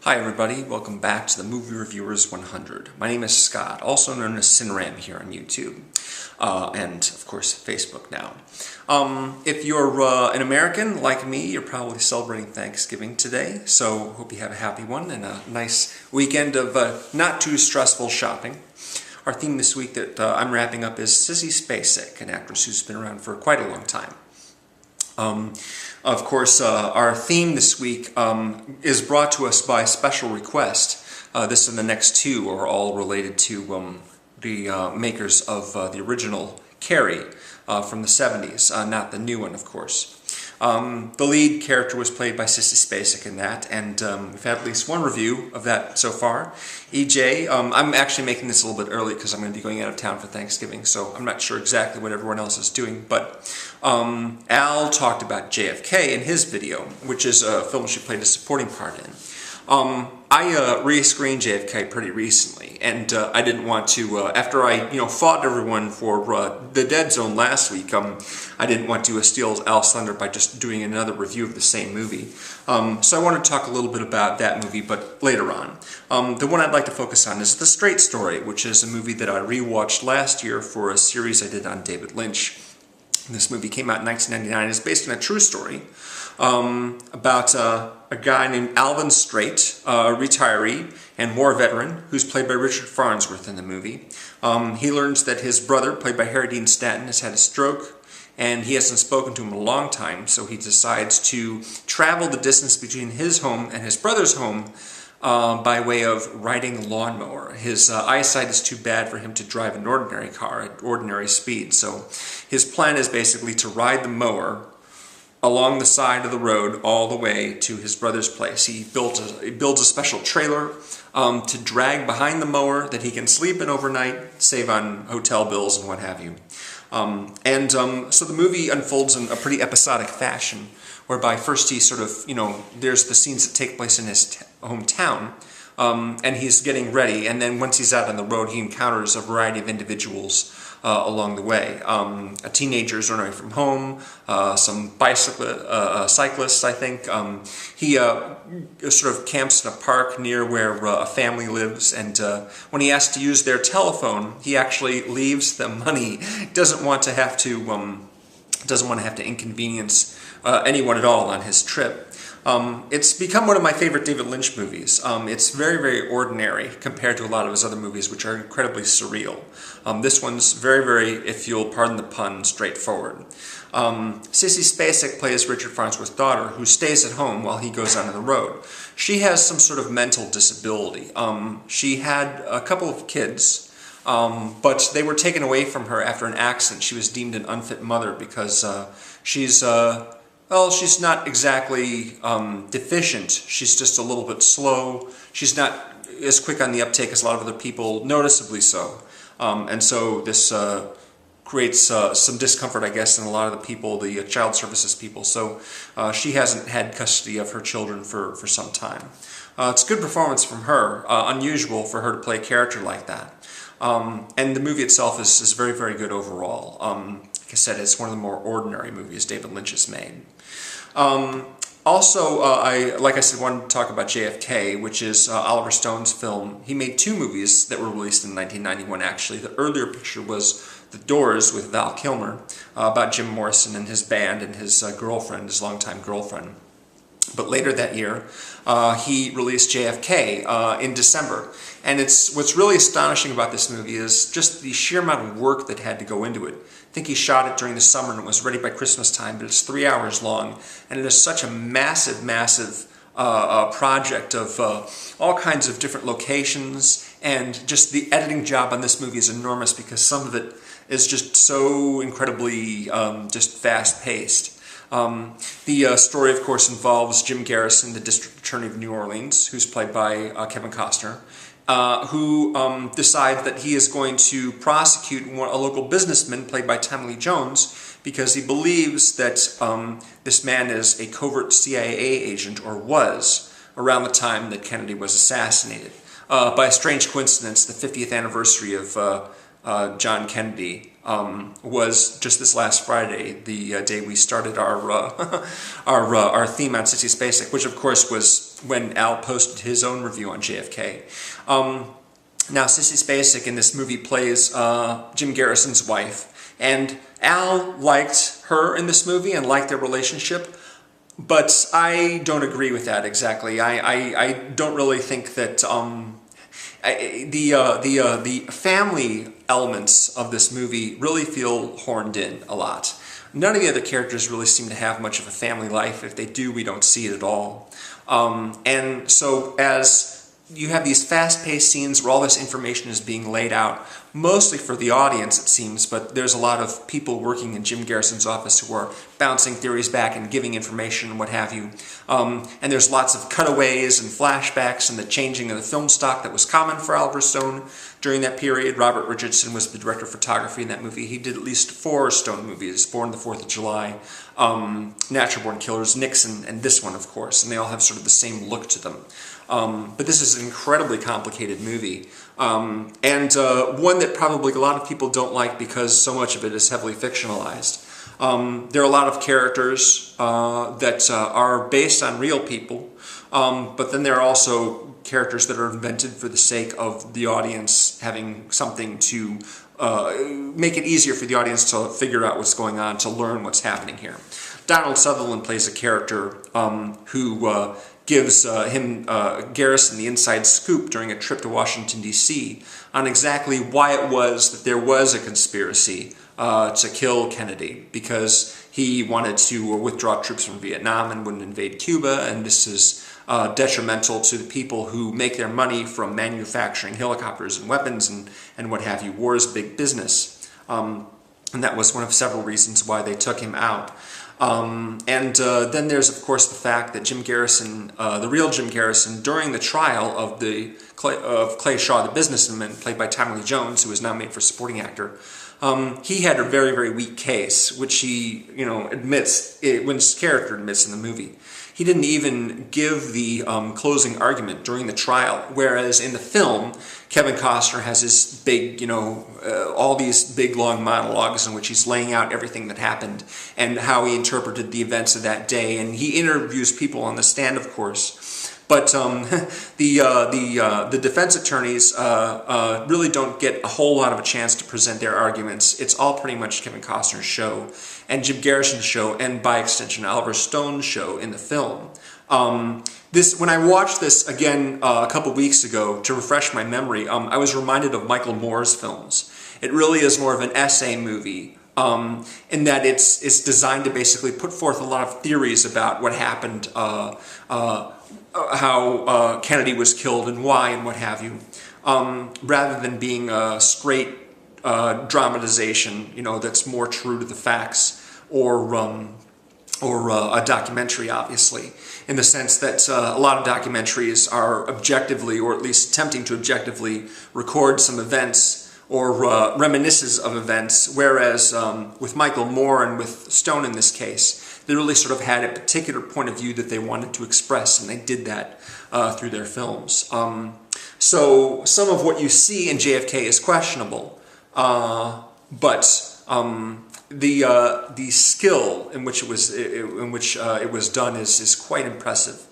Hi everybody, welcome back to the Movie Reviewers 100. My name is Scott, also known as CineRam here on YouTube, and of course Facebook now. If you're an American like me, you're probably celebrating Thanksgiving today, so hope you have a happy one and a nice weekend of not too stressful shopping. Our theme this week that I'm wrapping up is Sissy Spacek, an actress who's been around for quite a long time. Of course, our theme this week is brought to us by special request. This and the next two are all related to the makers of the original Carrie from the 70s, not the new one, of course. The lead character was played by Sissy Spacek in that, and we've had at least one review of that so far. EJ, I'm actually making this a little bit early because I'm going to be going out of town for Thanksgiving, so I'm not sure exactly what everyone else is doing, but Al talked about JFK in his video, which is a film she played a supporting part in. I re-screened JFK pretty recently, and I didn't want to, after I fought everyone for the Dead Zone last week, I didn't want to steal Al's thunder by just doing another review of the same movie. So I wanted to talk a little bit about that movie, but later on. The one I'd like to focus on is The Straight Story, which is a movie that I rewatched last year for a series I did on David Lynch. This movie came out in 1999. It's based on a true story about a guy named Alvin Straight, a retiree and war veteran, who's played by Richard Farnsworth in the movie. He learns that his brother, played by Harry Dean Stanton, has had a stroke, and he hasn't spoken to him in a long time, so he decides to travel the distance between his home and his brother's home by way of riding a lawnmower. His eyesight is too bad for him to drive an ordinary car at ordinary speed, so his plan is basically to ride the mower along the side of the road all the way to his brother's place. He builds a special trailer to drag behind the mower that he can sleep in overnight, save on hotel bills and what have you. So the movie unfolds in a pretty episodic fashion, whereby first he sort of, there's the scenes that take place in his hometown, and he's getting ready, and then once he's out on the road, he encounters a variety of individuals along the way. Teenagers running away from home, some cyclists, I think. He sort of camps in a park near where a family lives, and when he asks to use their telephone, he actually leaves the money. Doesn't want to have to inconvenience anyone at all on his trip. It's become one of my favorite David Lynch movies. It's very, very ordinary compared to a lot of his other movies, which are incredibly surreal. This one's very, very, if you'll pardon the pun, straightforward. Sissy Spacek plays Richard Farnsworth's daughter, who stays at home while he goes out on the road. She has some sort of mental disability. She had a couple of kids, but they were taken away from her after an accident. She was deemed an unfit mother because she's not exactly deficient. She's just a little bit slow. She's not as quick on the uptake as a lot of other people, noticeably so. And so this creates some discomfort, I guess, in a lot of the people, the child services people. So she hasn't had custody of her children for some time. It's a good performance from her, unusual for her to play a character like that. And the movie itself is very, very good overall. Like I said, it's one of the more ordinary movies David Lynch has made. Like I said, wanted to talk about JFK, which is Oliver Stone's film. He made two movies that were released in 1991, actually. The earlier picture was The Doors with Val Kilmer, about Jim Morrison and his band and his girlfriend, his longtime girlfriend. But later that year, he released JFK in December. And what's really astonishing about this movie is just the sheer amount of work that had to go into it. I think he shot it during the summer and it was ready by Christmas time, but it's 3 hours long. And it is such a massive, massive project of all kinds of different locations. And just the editing job on this movie is enormous because some of it is just so incredibly just fast-paced. The story, of course, involves Jim Garrison, the District Attorney of New Orleans, who's played by Kevin Costner, who decides that he is going to prosecute a local businessman, played by Tommy Lee Jones, because he believes that this man is a covert CIA agent, or was, around the time that Kennedy was assassinated. By a strange coincidence, the 50th anniversary of John Kennedy, was just this last Friday, the day we started our our theme on Sissy Spacek, which of course was when Al posted his own review on JFK. Now, Sissy Spacek in this movie plays Jim Garrison's wife, and Al liked her in this movie and liked their relationship, but I don't agree with that exactly. I don't really think that the family elements of this movie really feel horned in a lot. None of the other characters really seem to have much of a family life. If they do, we don't see it at all. And so as you have these fast-paced scenes where all this information is being laid out, mostly for the audience, it seems, but there's a lot of people working in Jim Garrison's office who are bouncing theories back and giving information and what have you. And there's lots of cutaways and flashbacks and the changing of the film stock that was common for Oliver Stone during that period. Robert Richardson was the director of photography in that movie. He did at least 4 Stone movies: Born the 4th of July, Natural Born Killers, Nixon, and this one, of course, and they all have sort of the same look to them. But this is an incredibly complicated movie, and one that probably a lot of people don't like because so much of it is heavily fictionalized. There are a lot of characters that are based on real people, but then there are also characters that are invented for the sake of the audience having something to make it easier for the audience to figure out what's going on, to learn what's happening here. Donald Sutherland plays a character who gives Garrison the inside scoop during a trip to Washington, D.C. on exactly why it was that there was a conspiracy to kill Kennedy, because he wanted to withdraw troops from Vietnam and wouldn't invade Cuba, and this is detrimental to the people who make their money from manufacturing helicopters and weapons and what have you. War is big business. And that was one of several reasons why they took him out. Then there's, of course, the fact that Jim Garrison, the real Jim Garrison, during the trial of Clay Shaw, the businessman, played by Tommy Lee Jones, who was nominated for supporting actor, he had a very, very weak case, which he, admits, when his character admits in the movie. He didn't even give the closing argument during the trial, whereas in the film, Kevin Costner has this big, all these big long monologues in which he's laying out everything that happened and how he interpreted the events of that day, and he interviews people on the stand, of course. But the defense attorneys really don't get a whole lot of a chance to present their arguments. It's all pretty much Kevin Costner's show and Jim Garrison's show, and by extension Oliver Stone's show in the film. When I watched this again a couple weeks ago to refresh my memory, I was reminded of Michael Moore's films. It really is more of an essay movie, in that it's designed to basically put forth a lot of theories about what happened, how Kennedy was killed and why and what have you, rather than being a straight dramatization, that's more true to the facts, or a documentary, obviously, in the sense that a lot of documentaries are objectively, or at least attempting to objectively, record some events or reminiscences of events, whereas with Michael Moore and with Stone in this case, they really sort of had a particular point of view that they wanted to express, and they did that through their films. So some of what you see in JFK is questionable, but the skill in which it was done is quite impressive,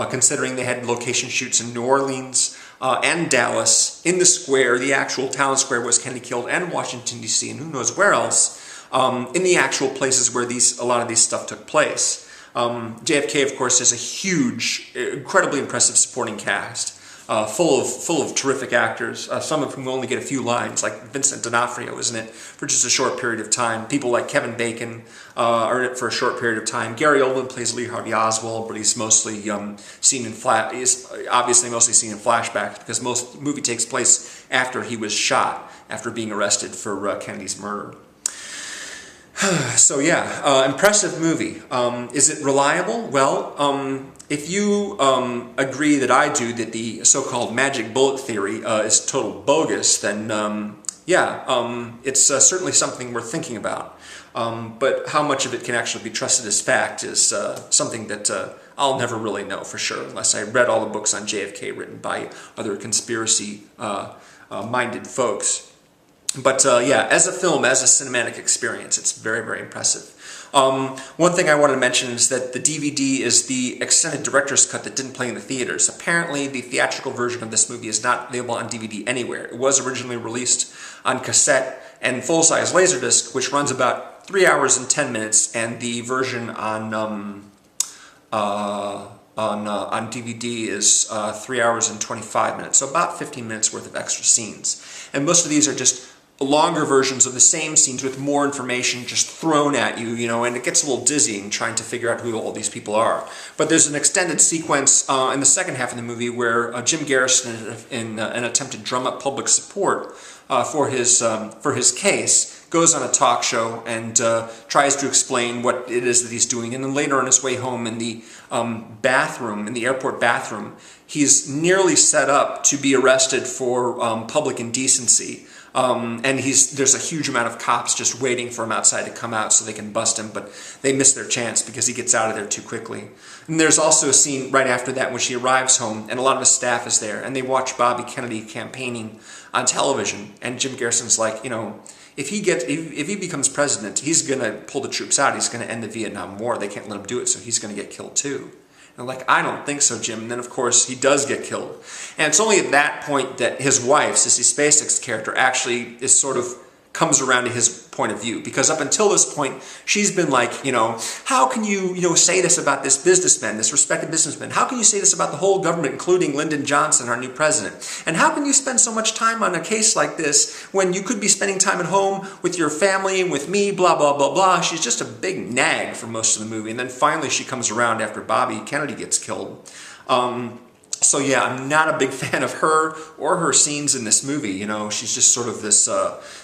considering they had location shoots in New Orleans and Dallas, in the square, the actual town square was Kennedy killed, and Washington, D.C., and who knows where else, in the actual places where a lot of these stuff took place. JFK, of course, has a huge, incredibly impressive supporting cast, full of terrific actors, some of whom only get a few lines, like Vincent D'Onofrio is in it for just a short period of time. People like Kevin Bacon are in it for a short period of time. Gary Oldman plays Lee Harvey Oswald, but he's mostly seen in obviously mostly seen in flashbacks, because most movie takes place after he was shot, after being arrested for Kennedy's murder. So yeah, impressive movie. Is it reliable? Well, if you agree that I do that the so-called magic bullet theory is total bogus, then it's certainly something worth thinking about. But how much of it can actually be trusted as fact is something that I'll never really know for sure, unless I read all the books on JFK written by other conspiracy-minded folks. But yeah, as a film, as a cinematic experience, it's very, very impressive. One thing I wanted to mention is that the DVD is the extended director's cut that didn't play in the theaters. Apparently, the theatrical version of this movie is not available on DVD anywhere. It was originally released on cassette and full-size Laserdisc, which runs about 3 hours and 10 minutes, and the version on DVD is 3 hours and 25 minutes, so about 15 minutes worth of extra scenes. And most of these are just longer versions of the same scenes with more information just thrown at you, you know, and it gets a little dizzying trying to figure out who all these people are. But there's an extended sequence in the second half of the movie where Jim Garrison, in an attempt to drum up public support for his case, goes on a talk show and tries to explain what it is that he's doing. And then later on his way home in the bathroom, in the airport bathroom, he's nearly set up to be arrested for public indecency. And there's a huge amount of cops just waiting for him outside to come out so they can bust him, but they miss their chance because he gets out of there too quickly. And there's also a scene right after that when she arrives home and a lot of his staff is there and they watch Bobby Kennedy campaigning on television, and Jim Garrison's like, you know, if he becomes president, he's going to pull the troops out, he's going to end the Vietnam War, they can't let him do it, so he's going to get killed too. And like, I don't think so, Jim. And then, of course, he does get killed. And it's only at that point that his wife, Sissy Spacek's character, actually is sort of comes around to his point of view. Because up until this point, she's been like, you know, how can you, say this about this businessman, this respected businessman? How can you say this about the whole government, including Lyndon Johnson, our new president? And how can you spend so much time on a case like this when you could be spending time at home with your family and with me, blah, blah, blah, blah. She's just a big nag for most of the movie. And then finally she comes around after Bobby Kennedy gets killed. So yeah, I'm not a big fan of her or her scenes in this movie. You know, she's just sort of this,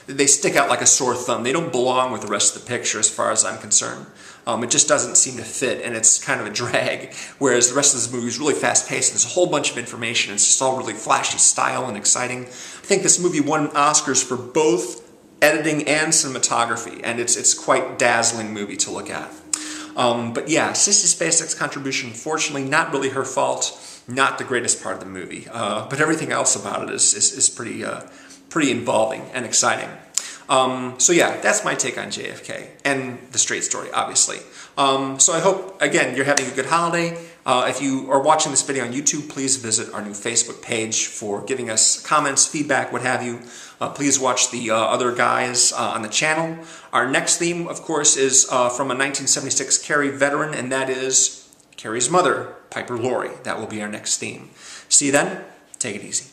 they stick out like a sore thumb. They don't belong with the rest of the picture as far as I'm concerned. It just doesn't seem to fit, and it's kind of a drag, whereas the rest of this movie is really fast-paced, and there's a whole bunch of information, it's just all really flashy style and exciting. I think this movie won Oscars for both editing and cinematography, and it's quite a dazzling movie to look at. But yeah, Sissy Spacek's contribution, fortunately, not really her fault. Not the greatest part of the movie, but everything else about it is pretty involving and exciting. So yeah, that's my take on JFK and the straight story, obviously. So I hope, again, you're having a good holiday. If you are watching this video on YouTube, please visit our new Facebook page for giving us comments, feedback, what have you. Please watch the other guys on the channel. Our next theme, of course, is from a 1976 Carrie veteran, and that is Carrie's mother, Piper Laurie. That will be our next theme. See you then. Take it easy.